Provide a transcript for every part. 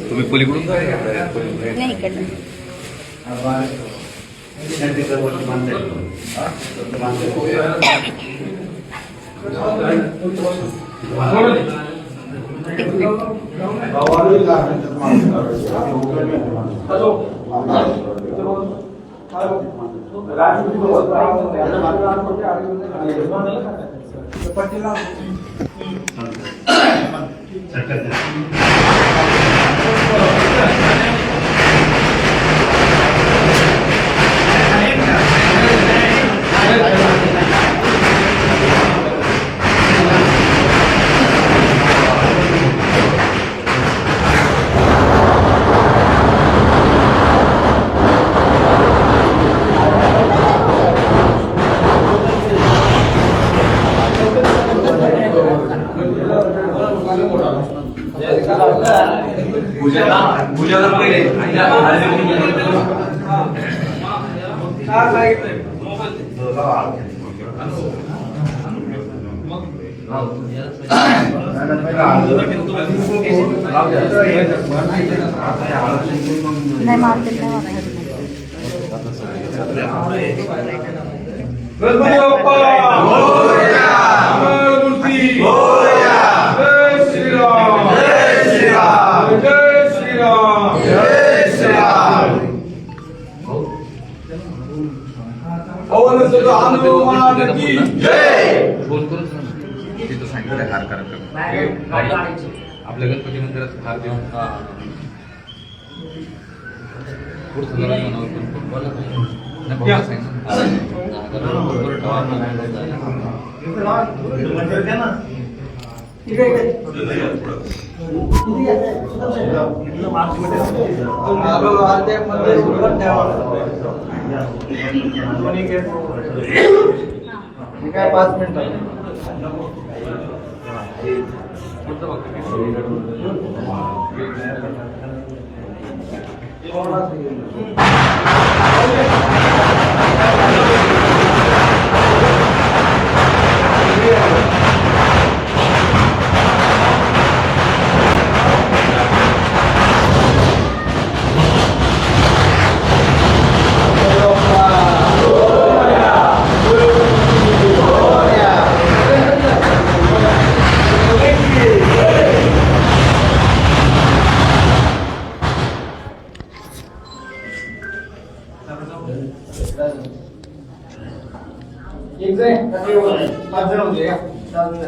तुम्ही पलीकडून नाही इकडनं नाही मारते तिथं सांगितलं हार कार्यक्रम आपल्या गणपती मंदिरात हार देऊन पुढचं जरा मनावर पण बोला काय 5 मिनिटं एक जण 5 जण होते का 4 जण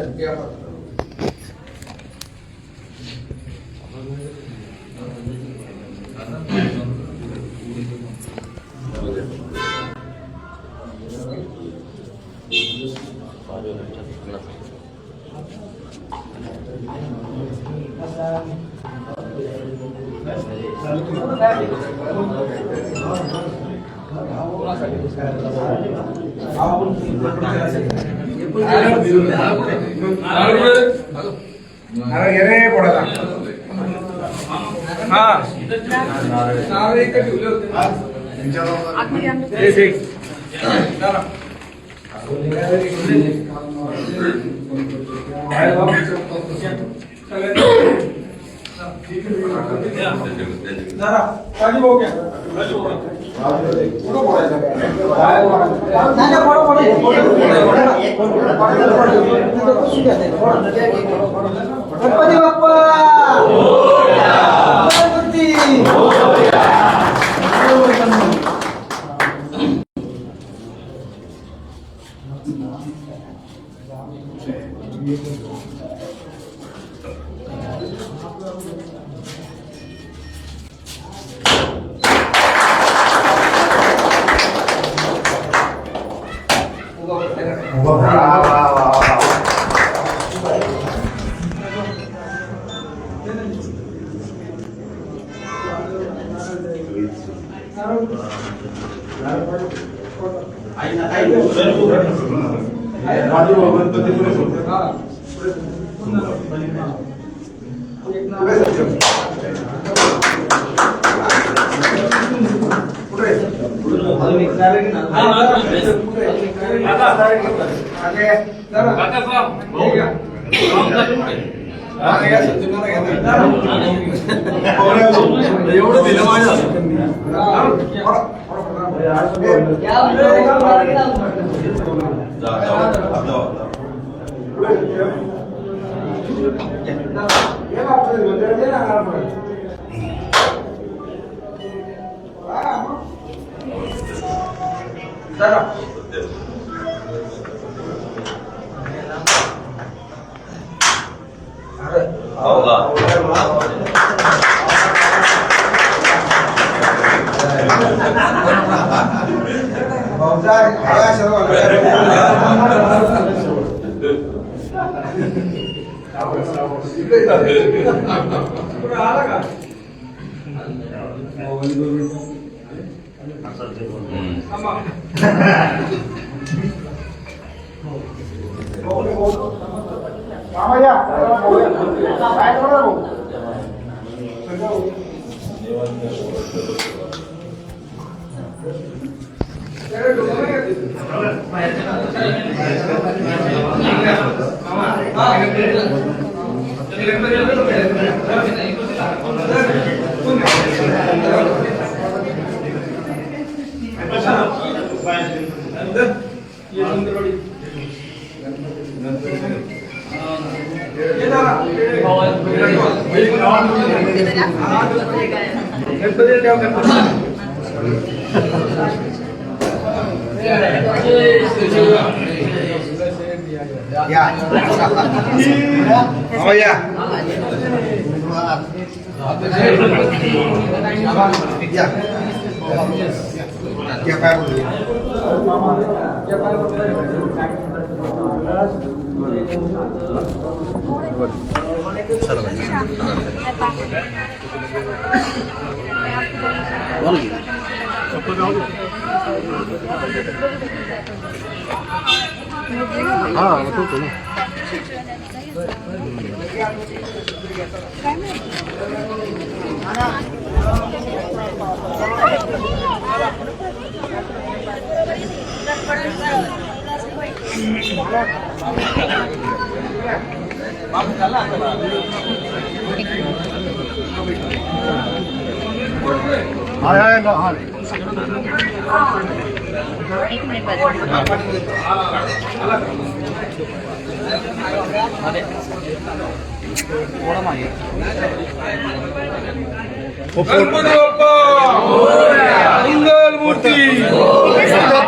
एवढं दिलं माझ्या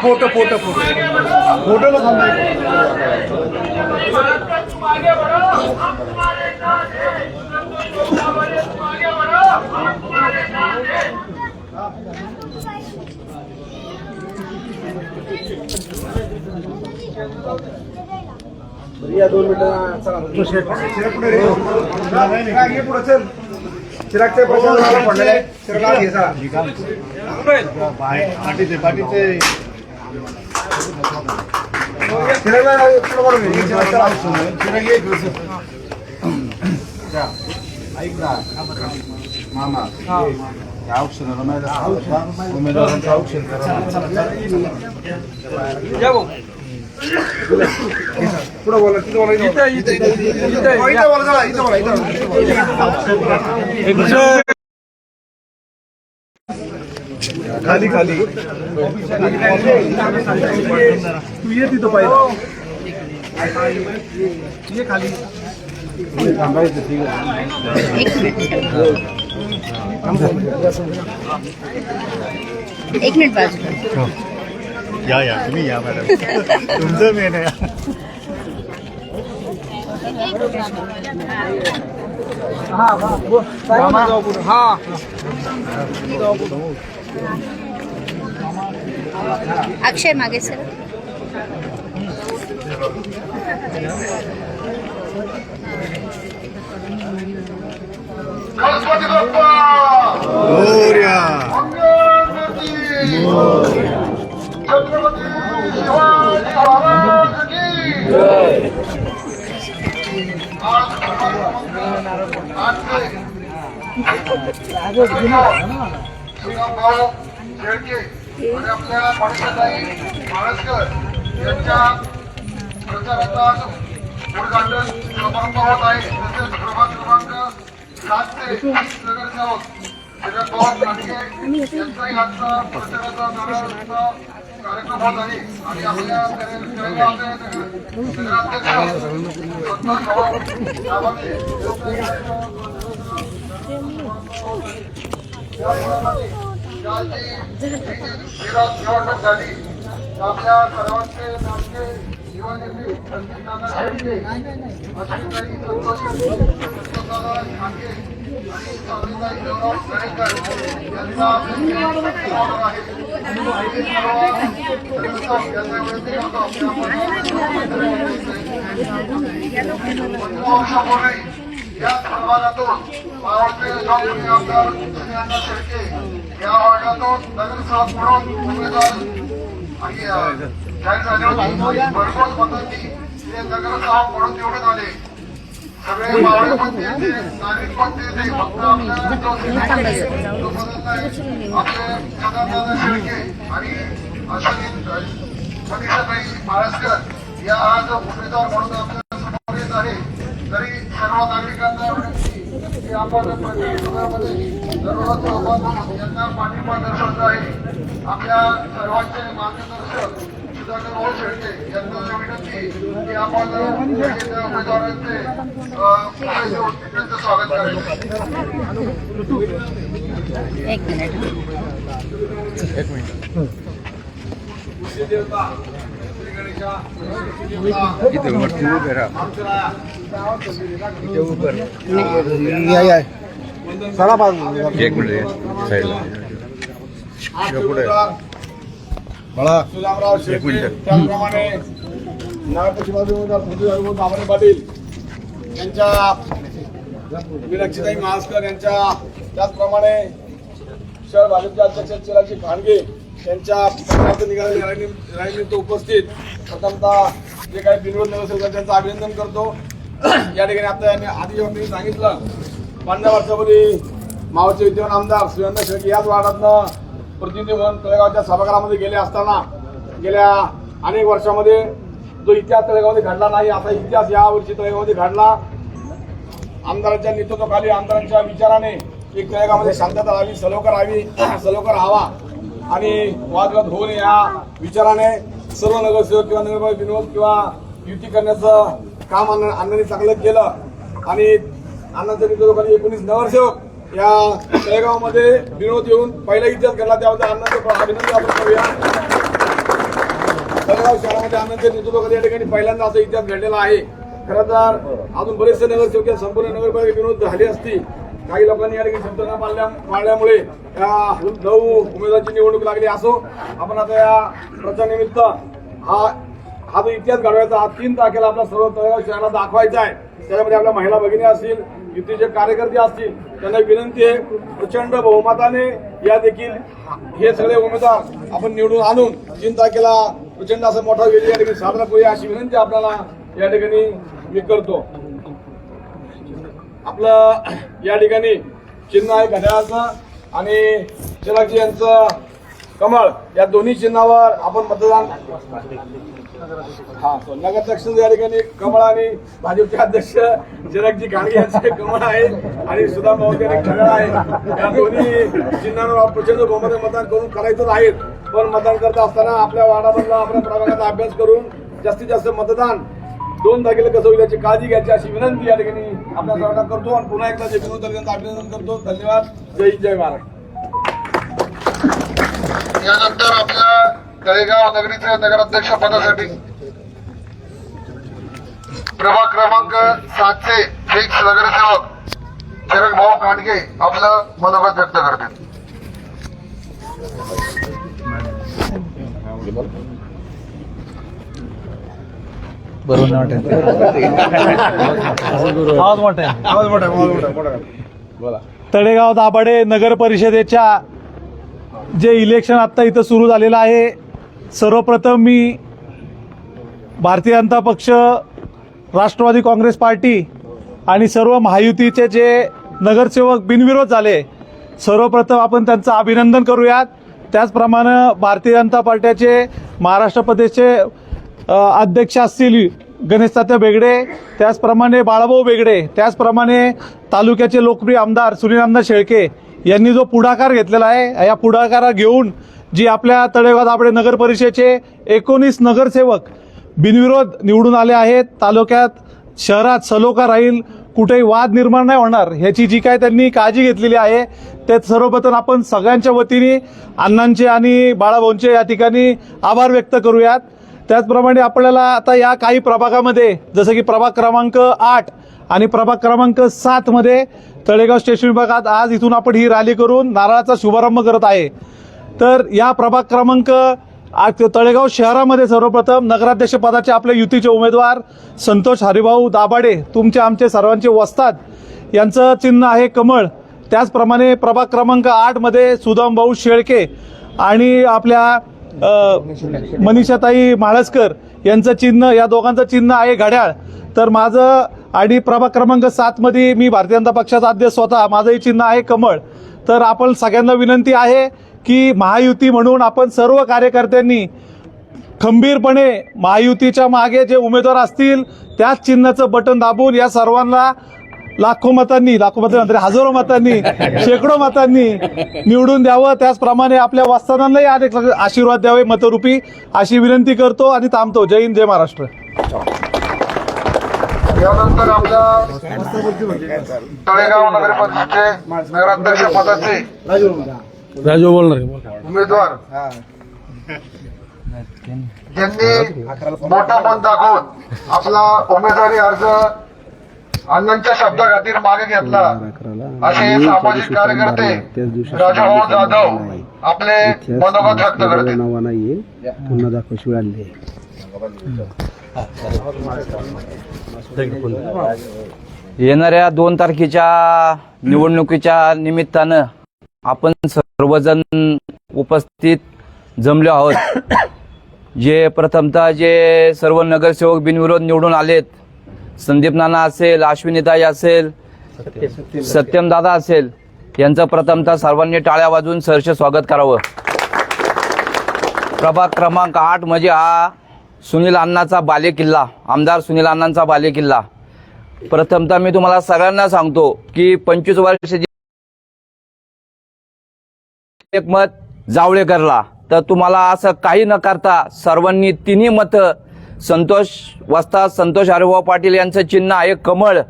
फोटो फोटो फोटो फोटो या 2 मिनिटं चला पुढे चल चिरागचे प्रश्न पडले चिराग घ्यायचा पाठीचे ऐक ना मामा औक्षण उमेदवारांचं औक्षण पुढे बोला तिथं बोला खाली खाली तू ये तिथं पाहिजे ये खाली थांबायचं ठीक एक मिनिट बाजूला या तुम्ही या मॅडम तुमचं मेन आहे अक्षय मागे सर मोरया आपल्या पाडीताई महाराजकर यांच्या प्रचाराचा उद्घाटन समारंभ होत आहे. तसेच प्रभाग क्रमांक 7 ते 20 नगरसेवक जगन भाऊ कांडके यांचाही आजचा प्रचाराचा नारळाचा कार्यक्रम होत आहे. आणि आपल्या तळेगावचे नगराध्यक्ष संतोष भाऊ सावंते निवडणूक झाली. आपल्या सर्वांचे नाटके युवानेते संदीपदादा शेळके, अश्विनताई संतोषदादा ठाके आणि स्वामीताई गौरव गणेकर यांचा आहे. या प्रभागातून मावळते स्वामी आमदार अश्विनदादा शेळके या वर्गातून नगरसेवक म्हणून उमेदवार आणि जाहीर झाले होते. भरघोस मतांनी ते नगरसेवक म्हणून निवडून आले. सगळे मावळे पण तेथे, नागरिक पण तेथे. फक्त आपल्या आपले जगन्नाथ शेळके आणि मनीषाताई महाराजकर या आज उमेदवार म्हणून आपल्या समोर येत आहे. तरी सर्व नागरिकांना विनंती आपण प्रतिनिधित्वामध्ये दररोज आपण यांना पाठिंबा दर्शवत आहे. आपल्या सर्वांचे मार्गदर्शक सुधाकर भाऊ शेळके यांना विनंती की आपण उमेदवारांचे त्यांचं स्वागत करायचं. एक मिनिट. इथे वरती उभे राहा. एक मिनिट साईडला पुढे सुदामराव शेळके त्याचप्रमाणे नगरपरिषद उमेदवार पृथ्वीराज बाबरे पाटील यांच्या मीनाक्षीताई महाराजकर यांच्या त्याचप्रमाणे शहर भाजपचे अध्यक्ष चिरागजी खांडगे यांच्या पत्रार्थ निघालेल्या रॅलीनिमित्त उपस्थित प्रथमतः जे काही बिनविरोध नगरसेवक आहेत त्यांचं अभिनंदन करतो. या ठिकाणी आता यांनी आधी मी सांगितलं 15 वर्षापूर्वी मावळचे विद्यमान आमदार सुरेंद्र शेळके याच वार्डातनं प्रतिनिधी म्हणून तळेगावच्या सभागृहामध्ये गेले असताना गेल्या अनेक वर्षामध्ये जो इतिहास तळेगावमध्ये घडला नाही असा इतिहास यावर्षी तळेगावमध्ये घडला. आमदारांच्या नेतृत्वाखाली आमदारांच्या विचाराने एक तळेगावमध्ये शांतता राहावी, सलोखा राहावा आणि वादविवाद होऊ नये या विचाराने सर्व नगरसेवक किंवा नगरपालिका बिनविरोध किंवा युती करण्याचं काम अण्णांनी चांगलं केलं. आणि अण्णांच्या नेतृत्वाखाली 19 नगरसेवक या तळेगावमध्ये बिनविरोध येऊन पहिला इतिहास घडला. त्यामध्ये अण्णांचं अभिनंदन आपण करूया. तळेगाव शहरामध्ये अण्णांच्या नेतृत्वाखाली या ठिकाणी पहिल्यांदा असा इतिहास घडलेला आहे. खरं तर अजून बरेचसे नगरसेवक संपूर्ण नगरपालिका बिनविरोध झाली असती. काही लोकांनी या ठिकाणी शब्द न पाळल्यामुळे या 9 उमेदवारांची निवडणूक लागली. असो, आपण आता या प्रचारानिमित्त हा जो इतिहास घडवायचा हा 3 तारखेला आपला सर्व तळेगाव शहराला दाखवायचा आहे. त्याच्यामध्ये आपल्या महिला भगिनी असतील, युतीचे कार्यकर्ते असतील, त्यांना विनंती आहे प्रचंड बहुमताने या देखील हे सगळे उमेदवार आपण निवडून आणून 3 तारखेला प्रचंड असं मोठा विजय या ठिकाणी साजरा करूया अशी विनंती आपल्याला या ठिकाणी मी करतो. आपलं या ठिकाणी चिन्ह आहे घड्याळाचं आणि चिरागजी यांचं कमळ. या दोन्ही चिन्हावर आपण मतदान नगराध्यक्ष या ठिकाणी कमळ आणि भाजपचे अध्यक्ष चिरागजी खांडगे यांचे कमळ आहे आणि सुदाम भाऊ घड्याळ आहे. या दोन्ही चिन्हांवर प्रचंड बहुमताने मतदान करून करायचंच आहे. पण मतदान करत असताना आपल्या वार्डामधला आपल्या प्रभागाचा अभ्यास करून जास्तीत जास्त मतदान 2 तारखेला कसं होईल याची काळजी घ्यायची अशी विनंती या ठिकाणी आपल्या सर्वांना करतो. आणि पुन्हा एकदा विनोद दर्शनाचं अभिनंदन करतो. धन्यवाद. जय जय महाराज. यानंतर आपल्या तळेगाव नगरीचे नगराध्यक्ष पदासाठी प्रभाग क्रमांक 7 चे फिक्स नगरसेवक चिराग भाऊ कांडगे आपलं मनोगत व्यक्त करतील. तळेगाव दाभाडे नगर परिषदेच्या जे इलेक्शन आता इथं सुरू झालेलं आहे सर्वप्रथम मी भारतीय जनता पक्ष, राष्ट्रवादी काँग्रेस पार्टी आणि सर्व महायुतीचे जे नगरसेवक बिनविरोध झाले, सर्वप्रथम आपण त्यांचं अभिनंदन करूयात. त्याचप्रमाणे भारतीय जनता पार्टीचे महाराष्ट्र प्रदेशचे अध्यक्ष असतील गणेश तात्या बेगडे, त्याचप्रमाणे बाळाभाऊ बेगडे, त्याचप्रमाणे तालुक्याचे लोकप्रिय आमदार सुनीलअण्णा शेळके यांनी जो पुढाकार घेतलेला आहे, या पुढाकारा घेऊन जी आपल्या तळेगाव दाभाडे नगर परिषदेचे 19 नगरसेवक बिनविरोध निवडून आले आहेत. तालुक्यात शहरात सलोखा राहील, कुठेही वाद निर्माण नाही होणार ह्याची जी काय त्यांनी काळजी घेतलेली आहे, ते सर्वप्रथम आपण सगळ्यांच्या वतीने अण्णांचे आणि बाळाभाऊंचे या ठिकाणी आभार व्यक्त करूयात. त्याचप्रमाणे आपल्याला आता या काही प्रभागामध्ये, जसं की प्रभाग क्रमांक 8 आणि प्रभाग क्रमांक 7 मध्ये तळेगाव स्टेशन विभागात आज इथून आपण ही रॅली करून नारळाचा शुभारंभ करत आहे. तर या प्रभाग क्रमांक तळेगाव शहरामध्ये सर्वप्रथम नगराध्यक्ष पदाचे आपले युतीचे उमेदवार संतोष हरिभाऊ दाभाडे, तुमचे आमचे सर्वांचे वस्ताद, यांचं चिन्ह आहे कमळ. त्याचप्रमाणे प्रभाग क्रमांक 8 मध्ये सुदाम भाऊ शेळके आणि आपल्या मनीषाताई माळसकर यांचं चिन्ह, या दोघांचं चिन्ह आहे घड्याळ. तर माझं आणि प्रभाग क्रमांक 7 मध्ये मी भारतीय जनता पक्षाचा अध्यक्ष स्वतः, माझंही चिन्ह आहे कमळ. तर आपण सगळ्यांना विनंती आहे की महायुती म्हणून आपण सर्व कार्यकर्त्यांनी खंबीरपणे महायुतीच्या मागे जे उमेदवार असतील त्याच चिन्हाचं बटन दाबून या सर्वांना लाखो मतांनी हजारो मतांनी शेकडो मतांनी निवडून द्यावं. त्याचप्रमाणे आपल्या वास्तवांनाही आशीर्वाद द्यावे मतरूपी, अशी विनंती करतो आणि थांबतो. जय हिंद, जय महाराष्ट्र. यानंतर आपल्या तळेगाव नगर परिषदेचे नगराध्यक्ष पदाचे राजू बोलणार उमेदवार ज्यांनी मोठा मन दाखवून आपला उमेदवारी अर्ज अण्णांच्या शब्दाखातीर मागे घेतला, असे सामाजिक कार्यकर्ते राजाभाऊ जाधव आपले मनोगत व्यक्त करते. येणाऱ्या 2 तारखेच्या निवडणुकीच्या निमित्तानं आपण सर्वजण उपस्थित जमलो आहोत. जे प्रथमतः जे सर्व नगरसेवक बिनविरोध निवडून आलेत, संदीप नाना असेल, अश्विनीताई असेल, सत्यम दादा असेल, यांचं प्रथमतः सर्वांनी टाळ्या वाजवून सहर्ष स्वागत करावं. प्रभाग क्रमांक 8 म्हणजे हा सुनील अण्णांचा बालेकिल्ला, आमदार सुनील अण्णांचा बालेकिल्ला. प्रथमतः मी तुम्हाला सगळ्यांना सांगतो की 25 वर्ष एक मत जावळेकरला, तर तुम्हाला असं काही न करता सर्वांनी 3 मतं संतोष वस्ताद संतोष हरिभाऊ पाटील यांचं चिन्ह आहे कमळ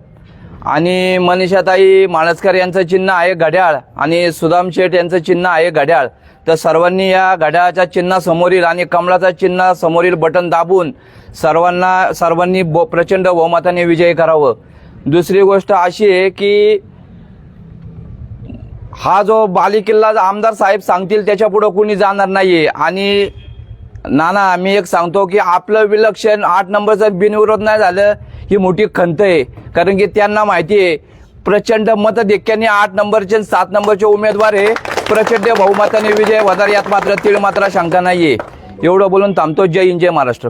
आणि मनीषाताई माळसकर यांचं चिन्ह आहे घड्याळ आणि सुदाम शेठ यांचं चिन्ह आहे घड्याळ. तर सर्वांनी या घड्याळाच्या चिन्हासमोरील आणि कमळाच्या चिन्हासमोरील बटन दाबून सर्वांनी प्रचंड बहुमताने विजयी करावं. दुसरी गोष्ट अशी आहे की हा जो बालेकिल्ला आमदार साहेब सांगतील त्याच्या पुढे कोणी जाणार नाहीये. आणि नाना, मी एक सांगतो की आपलं विलक्षण 8 नंबरचं बिनविरोध नाही झालं ही मोठी खंत आहे, कारण की त्यांना माहिती आहे प्रचंड मतदेखील 8 नंबरचे 7 नंबरचे उमेदवार हे प्रचंड बहुमताने विजय होणार, यात मात्र तीळ मात्र शंका नाहीये. एवढं बोलून थांबतो. जय हिंद, जय महाराष्ट्र.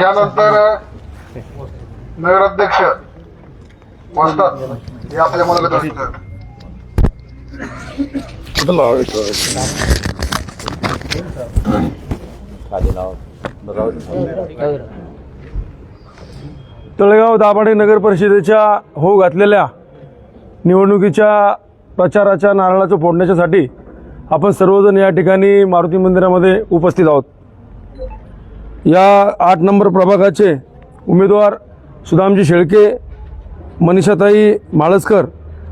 यानंतर नगराध्यक्ष वस्ताद हे आपल्या मनोगत व्यक्त करतात. तळेगाव दाभाडे नगर परिषदेच्या होऊ घातलेल्या निवडणुकीच्या प्रचाराच्या नारळाचं फोडण्यासाठी आपण सर्वजण या ठिकाणी मारुती मंदिरामध्ये उपस्थित आहोत. या 8 नंबर प्रभागाचे उमेदवार सुदामजी शेळके, मनीषाताई माळसकर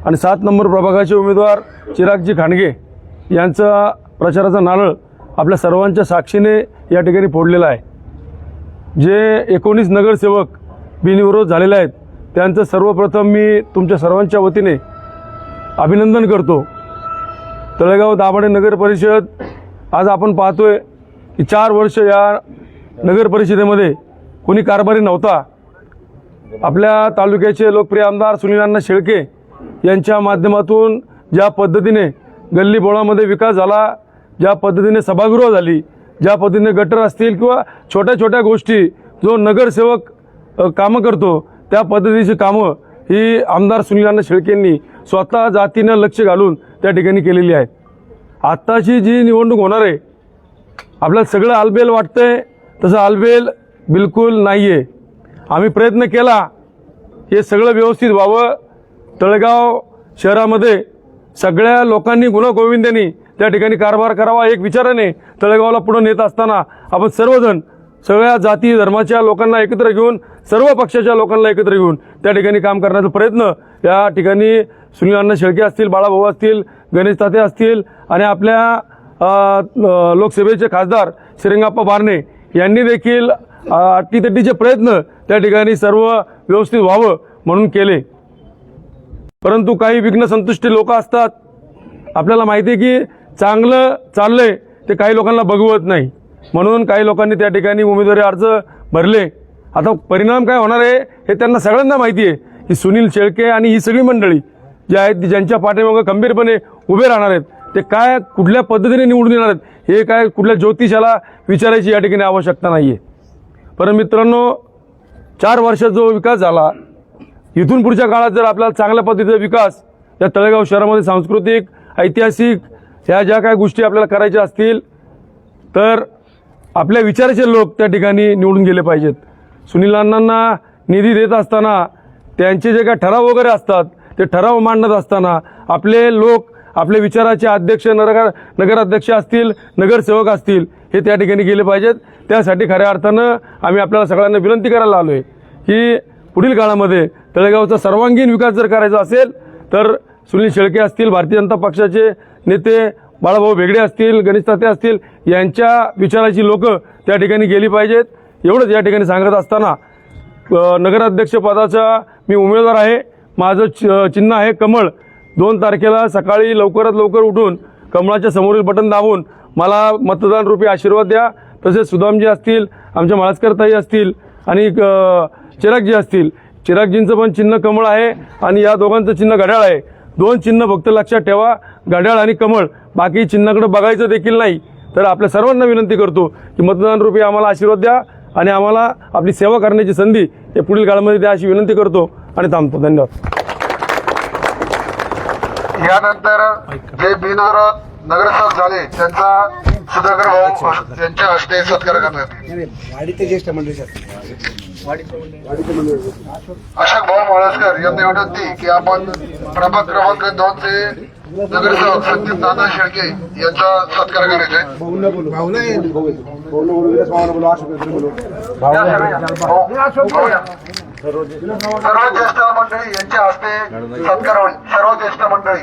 आणि 7 नंबर प्रभागाचे उमेदवार चिरागजी खांडगे यांचा प्रचाराचा नारळ आपल्या सर्वांच्या साक्षीने या ठिकाणी फोडलेला आहे. जे 19 नगरसेवक बिनविरोध झालेले आहेत त्यांचं सर्वप्रथम मी तुमच्या सर्वांच्या वतीने अभिनंदन करतो. तळेगाव दाभाडे नगर परिषद आज आपण पाहतोय की 4 वर्ष या नगर परिषदेमध्ये कोणी कारभारी नव्हता. आपल्या तालुक्याचे लोकप्रिय आमदार सुनीलअण्णा शेळके यांच्या माध्यमातून ज्या पद्धतीने गल्ली बोळामध्ये विकास झाला ज्या पद्धतीने सभागृह झाली, ज्या पद्धतीने गटर असतील किंवा छोट्या छोट्या गोष्टी जो नगरसेवक कामं करतो त्या पद्धतीची कामं ही आमदार सुनील अण्णा शेळकेंनी स्वतः जातीनं लक्ष घालून त्या ठिकाणी केलेली आहेत. आत्ताची जी निवडणूक होणार आहे, आपल्याला सगळं आलबेल वाटतंय, तसं आलबेल बिलकुल नाही आहे. आम्ही प्रयत्न केला हे सगळं व्यवस्थित व्हावं. तळेगाव शहरामध्ये सगळ्या लोकांनी गुण्यागोविंदांनी त्या ठिकाणी कारभार करावा एक विचाराने तळेगावला पुढे नेत असताना आपण सर्वजण सगळ्या जाती धर्माच्या लोकांना एकत्र घेऊन, सर्व पक्षाच्या लोकांना एकत्र घेऊन त्या ठिकाणी काम करण्याचा प्रयत्न या ठिकाणी सुनील अण्णा शेळके असतील, बाळाभाऊ असतील, गणेश ताते असतील आणि आपल्या लोकसभेचे खासदार श्रीरंगाप्पा बारणे यांनी देखील अटीतटीचे प्रयत्न त्या ठिकाणी सर्व व्यवस्थित व्हावं म्हणून केले. परंतु काही विघ्न संतुष्टी लोक असतात. आपल्याला माहिती आहे की चांगलं चाललंय ते काही लोकांना बघवत नाही, म्हणून काही लोकांनी त्या ठिकाणी उमेदवारी अर्ज भरले. आता परिणाम काय होणार आहे हे त्यांना सगळ्यांना माहिती आहे की सुनील शेळके आणि ही सगळी मंडळी जी आहेत ज्यांच्या पाठीमागे खंबीरपणे उभे राहणार आहेत ते काय कुठल्या पद्धतीने निवडून येणार आहेत हे काय कुठल्या ज्योतिषाला विचारायची या ठिकाणी आवश्यकता नाही आहे. परंतु मित्रांनो, 4 वर्षात जो विकास झाला, इथून पुढच्या काळात जर आपल्याला चांगल्या पद्धतीचा विकास या तळेगाव शहरामध्ये सांस्कृतिक, ऐतिहासिक ह्या ज्या काही गोष्टी आपल्याला करायच्या असतील तर आपल्या विचाराचे लोक त्या ठिकाणी निवडून गेले पाहिजेत. सुनील अण्णांना निधी देत असताना त्यांचे जे काही ठराव वगैरे असतात ते ठराव मांडत असताना आपले लोक, आपले विचाराचे अध्यक्ष, नगराध्यक्ष असतील, नगरसेवक असतील हे त्या ठिकाणी गेले पाहिजेत. त्यासाठी खऱ्या अर्थानं आम्ही आपल्याला सगळ्यांना विनंती करायला आलो आहे की पुढील काळामध्ये तळेगावचा सर्वांगीण विकास जर करायचा असेल तर सुनील शेळके असतील, भारतीय जनता पक्षाचे नेते बाळाभाऊ भेगडे असतील, गणेश ताते असतील यांच्या विचाराची लोक त्या ठिकाणी गेली पाहिजेत. एवढंच या ठिकाणी सांगत असताना नगराध्यक्ष पदाचा मी उमेदवार आहे. माझं चिन्ह आहे कमळ. 2 तारखेला सकाळी लवकरात लवकर उठून कमळाच्या समोरील बटन दाबून मला मतदान रूपी आशीर्वाद द्या. तसेच सुदामजी असतील, आमच्या माळसकरताई असतील आणि चिरागजी असतील. चिरागजींचं पण चिन्ह कमळ आहे आणि या दोघांचं चिन्ह घड्याळ आहे. 2 चिन्ह फक्त लक्षात ठेवा, घड्याळ आणि कमळ. बाकी चिन्हाकडे बघायचं देखील नाही. तर आपल्या सर्वांना विनंती करतो की मतदान रूपी आम्हाला आशीर्वाद द्या आणि आम्हाला आपली सेवा करण्याची संधी हे पुढील काळामध्ये द्या अशी विनंती करतो आणि थांबतो. धन्यवाद. यानंतर जे बिनविरोध नगरसेवक झाले त्यांचा सुधाकर भाऊ यांच्या हस्ते सत्कार करण्यात अशोक भाऊ माळसकर यांनी विनंती की आपण प्रभाग क्रमांक 2 चे नगरसेवक संदीप नाना शेळके यांचा सत्कार करायचा आहे. सर्व ज्येष्ठ मंडळी यांच्या हस्ते सत्कार होईल. सर्व ज्येष्ठ मंडळी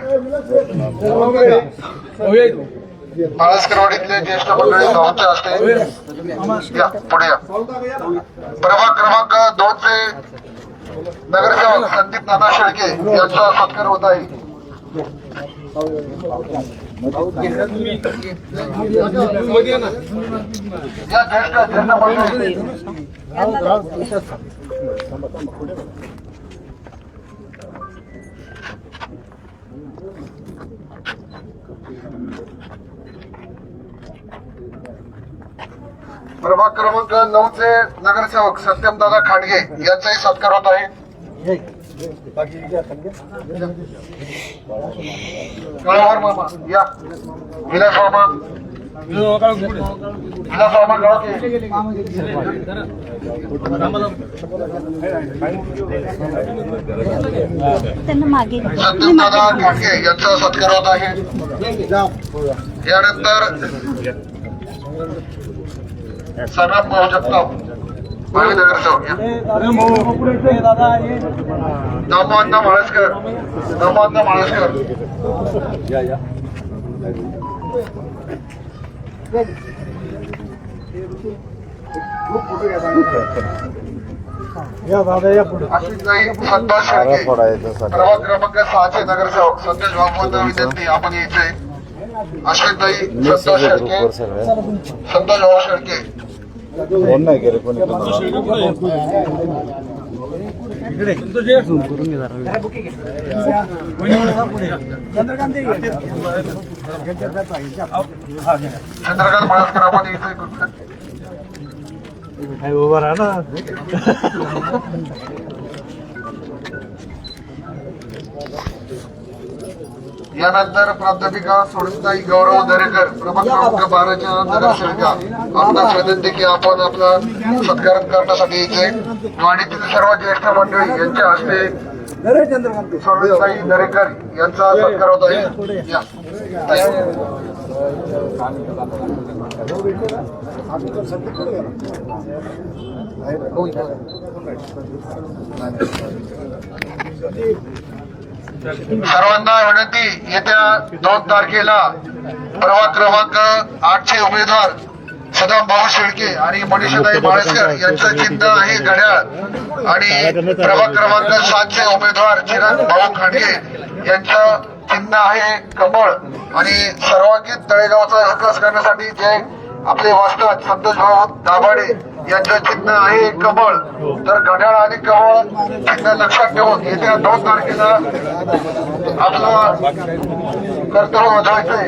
माळसकरवाडीतले ज्येष्ठ मंडळी भाऊंच्या हस्ते या पुढे या. प्रभाग क्रमांक 2 चे नगरसेवक संदीप नाना शेळके यांचा सत्कार होत आहे. या ज्येष्ठ मंडळी प्रभाग क्रमांक 9 चे नगरसेवक सत्यमदादा खांडगे यांचाही सत्कार होत आहे. कळावर मामा या. विलास मामा, विलास मामा गावके. त्यांना मागे सत्यमदादा खांडगे यांचा सत्कार होत आहे. यानंतर सनम भाऊ जगताप माजी नगरसेवक दामोदर माळसकर. दामोदर माळसकर अश्विनताई संतोष शेळके. प्रभाग क्रमांक 6 चे नगरसेवक संतोष भाऊ विनंती आपण यायचे. अश्विनताई संतोष शेळके, संतोष भाऊ शेळके. चंद्रकांत माळसकर आपण इथे उभा राहा ना. यानंतर प्राध्यापिका सोडताई गौरव दरेकर प्रभाग क्रमांक 12च्या नगरसेविका आमदार श्रद्धांती की आपण आपला सत्कार करण्यासाठी इथे वाडीतील सर्व ज्येष्ठ मंडळी यांच्या हस्ते सोडताई दरेकर यांचा सत्कार होत आहे. या. सर्वांना विनंती, येत्या 2 तारखेला प्रभाग क्रमांक 8चे उमेदवार सदाम भाऊ शेळके आणि मनीषाताई माळेकर यांचं चिन्ह आहे घड्याळ आणि प्रभाग क्रमांक 7चे उमेदवार चिराग भाऊ खांडगे यांचं चिन्ह आहे कमळ आणि सर्वांगीण तळेगावचा विकास करण्यासाठी जे आपले वाचतात संतोष भाऊ दाभाडे यांचं चिन्ह आहे कमळ. तर घड्याळ आणि कमळ चिन्ह लक्षात ठेवून येत्या 2 तारखेला आपलं कर्तव्य बजावायचंय.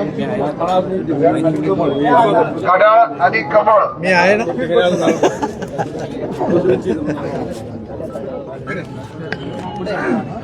घड्याळ आणि कमळ. मी आहे ना.